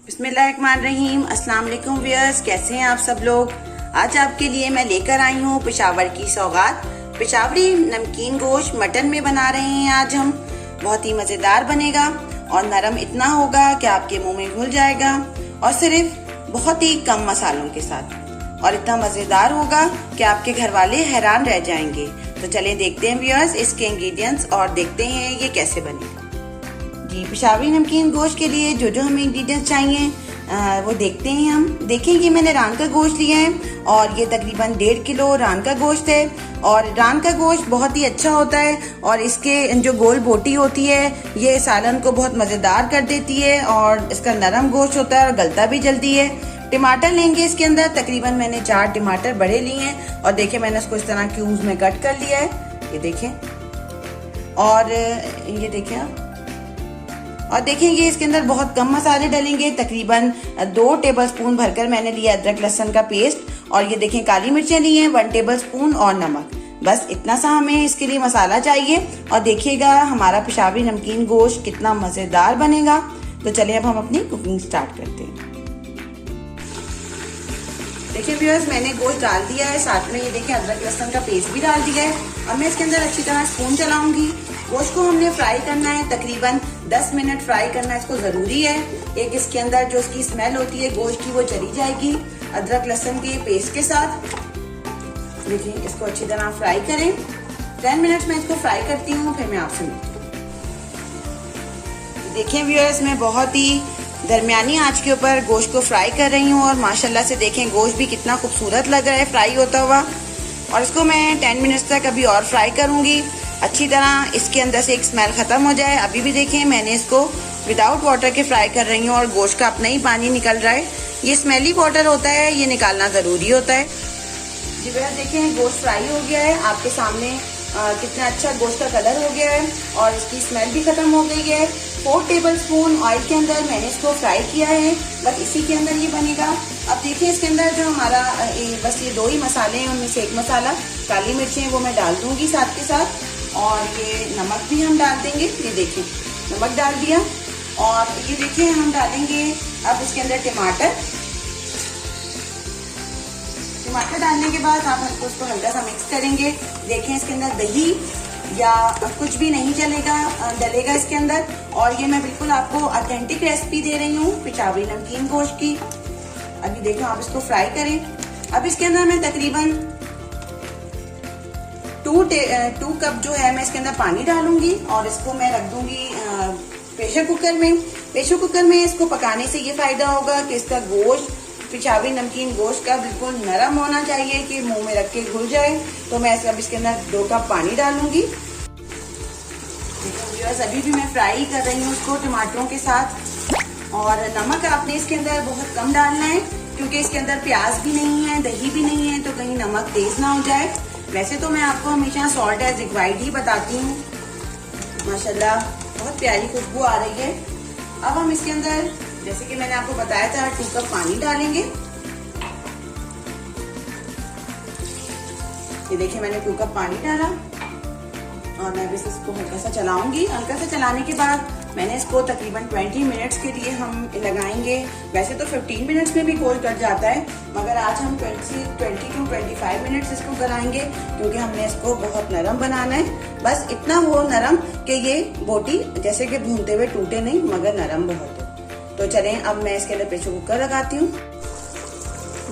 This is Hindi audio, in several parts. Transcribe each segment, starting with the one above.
बिस्मिल्लाहिर्रहमानिर्रहीम। अस्सलाम वालेकुम व्यूअर्स, कैसे हैं आप सब लोग। आज आपके लिए मैं लेकर आई हूँ पेशावर की सौगात। पेशावरी नमकीन गोश्त मटन में बना रहे हैं आज हम। बहुत ही मज़ेदार बनेगा और नरम इतना होगा कि आपके मुंह में घुल जाएगा, और सिर्फ बहुत ही कम मसालों के साथ, और इतना मज़ेदार होगा कि आपके घर वाले हैरान रह जाएंगे। तो चलें देखते हैं व्यूअर्स इसके इंग्रेडिएंट्स और देखते हैं ये कैसे बनेगा। जी, पेशावरी नमकीन गोश्त के लिए जो जो हमें इंग्रेडिएंट्स चाहिए वो देखते हैं हम। देखेंगे मैंने रान का गोश्त लिया है और ये तकरीबन 1.5 किलो रान का गोश्त है। और रान का गोश्त बहुत ही अच्छा होता है और इसके जो गोल बोटी होती है ये सालन को बहुत मज़ेदार कर देती है, और इसका नरम गोश्त होता है और गलता भी जल्दी है। टमाटर लेंगे इसके अंदर, तकरीबन मैंने 4 टमाटर बड़े लिए हैं और देखें मैंने उसको इस तरह क्यूब्स में कट कर लिया है, ये देखें। और ये देखें आप, और देखेंगे इसके अंदर बहुत कम मसाले डलेंगे। तकरीबन 2 टेबलस्पून भरकर मैंने लिया अदरक लहसुन का पेस्ट, और ये देखें काली मिर्चें ली हैं 1 टेबलस्पून, और नमक। बस इतना सा हमें इसके लिए मसाला चाहिए। और देखिएगा हमारा पेशावरी नमकीन गोश्त कितना मज़ेदार बनेगा। तो चलिए अब हम अपनी कुकिंग स्टार्ट करते हैं। देखिए व्यूअर्स, मैंने गोश्त डाल दिया है, साथ में ये देखें अदरक लहसुन का पेस्ट भी डाल दिया है। अब मैं इसके अंदर अच्छी तरह स्पून चलाऊंगी। गोश्त को हमने फ्राई करना है, तकरीबन 10 मिनट फ्राई करना इसको ज़रूरी है। एक इसके अंदर जो इसकी स्मेल होती है गोश्त की वो चली जाएगी अदरक लहसुन के पेस्ट के साथ। देखिए इसको अच्छी तरह फ्राई करें। 10 मिनट में इसको फ्राई करती हूँ, फिर मैं आपसे मिलती हूँ। देखिए व्यूअर्स, मैं बहुत ही दरमियानी आंच के ऊपर गोश्त को फ्राई कर रही हूँ, और माशाल्लाह से देखें गोश्त भी कितना खूबसूरत लग रहा है फ्राई होता हुआ। और इसको मैं 10 मिनट्स तक अभी और फ्राई करूँगी अच्छी तरह, इसके अंदर से एक स्मेल ख़त्म हो जाए। अभी भी देखें मैंने इसको विदाउट वाटर के फ्राई कर रही हूँ और गोश्त का अपना ही पानी निकल रहा है। ये स्मेली वाटर होता है, ये निकालना ज़रूरी होता है। जी भैया देखें गोश्त फ्राई हो गया है आपके सामने, कितना अच्छा गोश्त का कलर हो गया है और इसकी स्मेल भी ख़त्म हो गई है। 4 टेबलस्पून ऑयल के अंदर मैंने इसको फ्राई किया है, बस इसी के अंदर ये बनेगा। अब देखिए इसके अंदर जो हमारा बस ये 2 ही मसाले हैं, उनमें से एक मसाला काली मिर्चें वो मैं डाल दूंगी साथ के साथ, और ये नमक भी हम डाल देंगे। ये देखिए नमक डाल दिया, और ये देखिए हम डालेंगे अब इसके अंदर टमाटर। टमाटर डालने के बाद आप उसको हल्का सा मिक्स करेंगे। देखें इसके अंदर दही या कुछ भी नहीं डलेगा इसके अंदर। और ये मैं बिल्कुल आपको ऑथेंटिक रेसिपी दे रही हूँ पेशावरी नमकीन गोश्त की। अभी देखो आप इसको फ्राई करें। अब इसके अंदर मैं तकरीबन 2 कप जो है मैं इसके अंदर पानी डालूंगी, और इसको मैं रख दूंगी प्रेशर कुकर में। प्रेशर कुकर में इसको पकाने से ये फायदा होगा कि इसका गोश्त पेशावरी नमकीन गोश्त का बिल्कुल नरम होना चाहिए कि मुंह में रख के घुल जाए। तो मैं अब इसके अंदर 2 कप पानी डालूंगी। अभी भी मैं फ्राई कर रही हूँ उसको टमाटरों के साथ। और नमक आपने इसके अंदर बहुत कम डालना है, क्योंकि इसके अंदर प्याज भी नहीं है, दही भी नहीं है, तो कहीं नमक तेज ना हो जाए। वैसे तो मैं आपको हमेशा सॉल्ट एज रिक्वायर्ड ही बताती हूँ। माशाल्लाह बहुत प्यारी खुशबू आ रही है। अब हम इसके अंदर जैसे कि मैंने आपको बताया था 2 कप पानी डालेंगे। ये देखिए मैंने 2 कप पानी डाला, और मैं बस इसको हल्का सा चलाऊंगी। हल्का सा चलाने के बाद मैंने इसको तकरीबन 20 मिनट्स के लिए हम लगाएंगे। वैसे तो 15 मिनट्स में भी गोश्त कट जाता है, मगर आज हम 20 to 25 मिनट्स इसको कराएंगे, क्योंकि हमने इसको बहुत नरम बनाना है। बस इतना हो नरम कि ये बोटी जैसे कि भूनते हुए टूटे नहीं, मगर नरम बहुत हो। तो चलें अब मैं इसके लिए प्रेशर कुकर लगाती हूँ।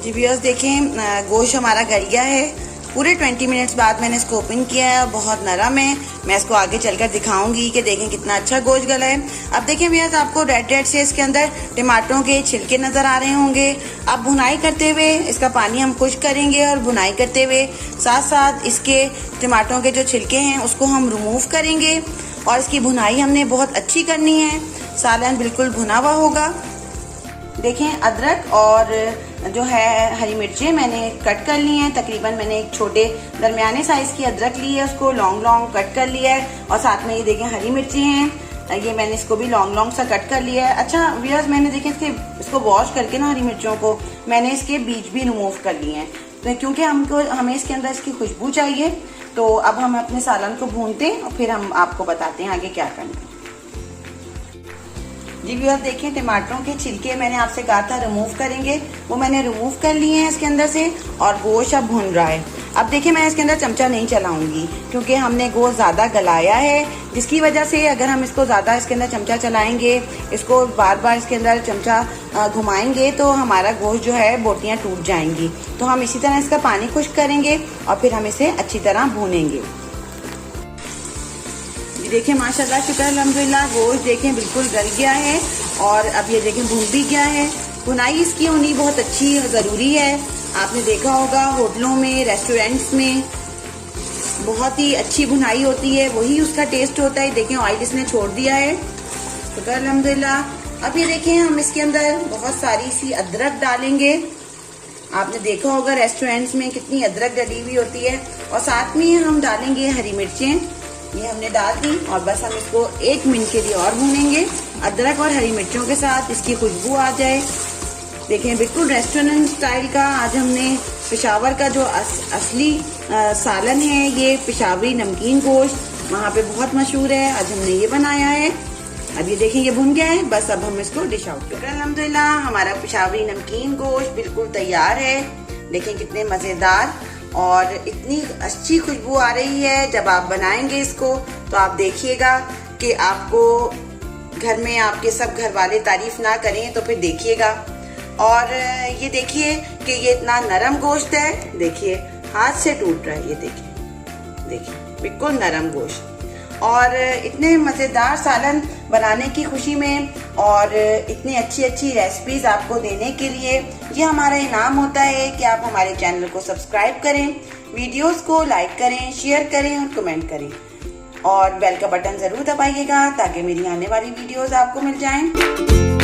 जी व्यूअर्स देखें गोश्त हमारा गल गया है। पूरे 20 मिनट्स बाद मैंने इसको ओपन किया है, बहुत नरम है। मैं इसको आगे चलकर दिखाऊंगी कि देखें कितना अच्छा गोश्त गला है। अब देखें व्यूअर्स आपको रेड से इसके अंदर टमाटरों के छिलके नजर आ रहे होंगे। अब भुनाई करते हुए इसका पानी हम खुश्क करेंगे, और भुनाई करते हुए साथ साथ इसके टमाटरों के जो छिलके हैं उसको हम रिमूव करेंगे। और इसकी भुनाई हमने बहुत अच्छी करनी है, सालन बिल्कुल भुना हुआ होगा। देखें अदरक और जो है हरी मिर्चें मैंने कट कर ली हैं। तकरीबन मैंने एक छोटे दरमियाने साइज की अदरक ली है, उसको लॉन्ग कट कर लिया है, और साथ में ये देखें हरी मिर्ची हैं, ये मैंने इसको भी लॉन्ग सा कट कर लिया है। अच्छा व्यूअर्स मैंने देखें इसको वॉश करके ना हरी मिर्चों को मैंने इसके बीज भी रिमूव कर लिए हैं, तो क्योंकि हमें इसके अंदर इसकी खुशबू चाहिए। तो अब हम अपने सालन को भूनते हैं और फिर हम आपको बताते हैं आगे क्या करना है। जी व्यूअर्स देखिए, टमाटरों के छिलके मैंने आपसे कहा था रिमूव करेंगे, वो मैंने रिमूव कर लिए हैं इसके अंदर से, और गोश्त अब भुन रहा है। अब देखिए मैं इसके अंदर चमचा नहीं चलाऊंगी क्योंकि हमने गोश्त ज़्यादा गलाया है, जिसकी वजह से अगर हम इसको ज़्यादा इसके अंदर चमचा चलाएंगे, इसको बार बार इसके अंदर चमचा घुमाएंगे तो हमारा गोश्त जो है बोटियाँ टूट जाएंगी। तो हम इसी तरह इसका पानी खुश्क करेंगे और फिर हम इसे अच्छी तरह भूनेंगे। देखिए माशाल्लाह शुक्र अल्हम्दुलिल्लाह, गोश्त देखें बिल्कुल गल गया है और अब ये देखें भून भी गया है। भुनाई इसकी होनी बहुत अच्छी ज़रूरी है। आपने देखा होगा होटलों में, रेस्टोरेंट्स में बहुत ही अच्छी भुनाई होती है, वही उसका टेस्ट होता है। देखें ऑयल इसने छोड़ दिया है, शुक्र अल्हम्दुलिल्लाह। अब ये देखें हम इसके अंदर बहुत सारी सी अदरक डालेंगे। आपने देखा होगा रेस्टोरेंट्स में कितनी अदरक डली हुई होती है, और साथ में हम डालेंगे हरी मिर्चें, ये हमने डाल दी और बस हम इसको 1 मिनट के लिए और भूनेंगे अदरक और हरी मिर्चों के साथ, इसकी खुशबू आ जाए। देखें बिल्कुल रेस्टोरेंट स्टाइल का आज हमने पेशावर का जो असली सालन है, ये पेशावरी नमकीन गोश्त वहाँ पे बहुत मशहूर है, आज हमने ये बनाया है। अब ये देखें ये भुन गया है, बस अब हम इसको डिश आउट करें। अल्हम्दुलिल्लाह हमारा पेशावरी नमकीन गोश्त बिल्कुल तैयार है। देखें कितने मज़ेदार और इतनी अच्छी खुशबू आ रही है। जब आप बनाएंगे इसको तो आप देखिएगा कि आपको घर में आपके सब घर वाले तारीफ ना करें तो फिर देखिएगा। और ये देखिए कि ये इतना नरम गोश्त है, देखिए हाथ से टूट रहा है, ये देखिए बिल्कुल नरम गोश्त। और इतने मज़ेदार सालन बनाने की खुशी में और इतनी अच्छी अच्छी रेसिपीज आपको देने के लिए ये हमारा इनाम होता है कि आप हमारे चैनल को सब्सक्राइब करें, वीडियोस को लाइक करें, शेयर करें और कमेंट करें, और बेल का बटन ज़रूर दबाइएगा ताकि मेरी आने वाली वीडियोस आपको मिल जाएं।